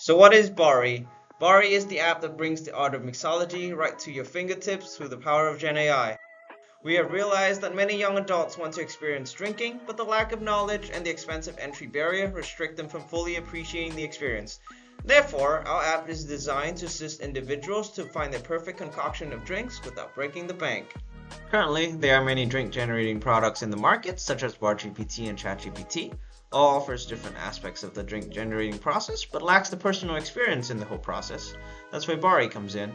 So what is Bari? Bari is the app that brings the art of mixology right to your fingertips through the power of Gen AI. We have realized that many young adults want to experience drinking, but the lack of knowledge and the expensive entry barrier restrict them from fully appreciating the experience. Therefore, our app is designed to assist individuals to find their perfect concoction of drinks without breaking the bank. Currently, there are many drink generating products in the market, such as BarGPT and ChatGPT. All offers different aspects of the drink generating process, but lacks the personal experience in the whole process. That's where Bari comes in.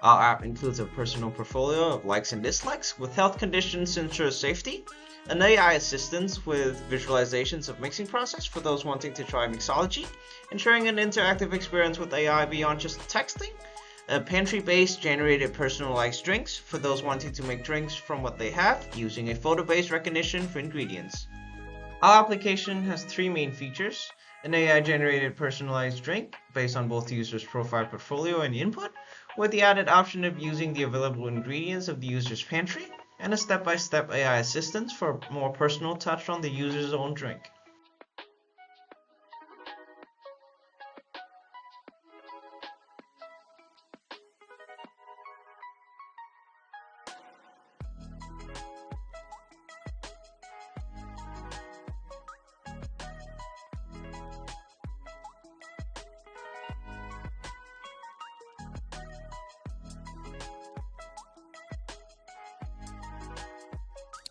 Our app includes a personal portfolio of likes and dislikes, with health conditions to ensure safety, an AI assistant with visualizations of mixing process for those wanting to try mixology, ensuring an interactive experience with AI beyond just texting, a pantry-based generated personalized drinks for those wanting to make drinks from what they have, using a photo-based recognition for ingredients. Our application has three main features: an AI-generated personalized drink based on both the user's profile portfolio and input, with the added option of using the available ingredients of the user's pantry, and a step-by-step AI assistance for a more personal touch on the user's own drink.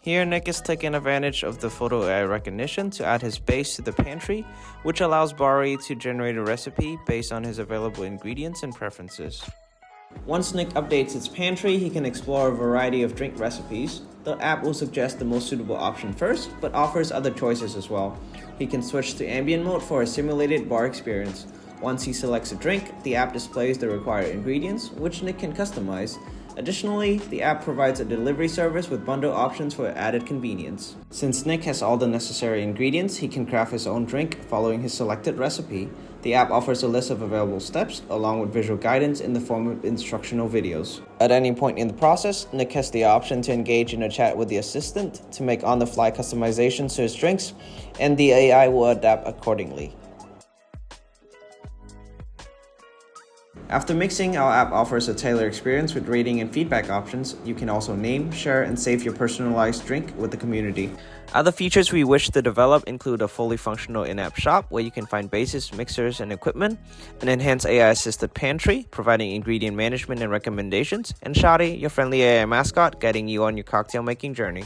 Here, Nick is taking advantage of the photo AI recognition to add his base to the pantry, which allows Bari to generate a recipe based on his available ingredients and preferences. Once Nick updates its pantry, he can explore a variety of drink recipes. The app will suggest the most suitable option first, but offers other choices as well. He can switch to ambient mode for a simulated bar experience. Once he selects a drink, the app displays the required ingredients, which Nick can customize. Additionally, the app provides a delivery service with bundle options for added convenience. Since Nick has all the necessary ingredients, he can craft his own drink following his selected recipe. The app offers a list of available steps, along with visual guidance in the form of instructional videos. At any point in the process, Nick has the option to engage in a chat with the assistant to make on-the-fly customizations to his drinks, and the AI will adapt accordingly. After mixing, our app offers a tailored experience with rating and feedback options. You can also name, share, and save your personalized drink with the community. Other features we wish to develop include a fully functional in-app shop where you can find bases, mixers, and equipment, an enhanced AI-assisted pantry providing ingredient management and recommendations, and Shadi, your friendly AI mascot, guiding you on your cocktail making journey.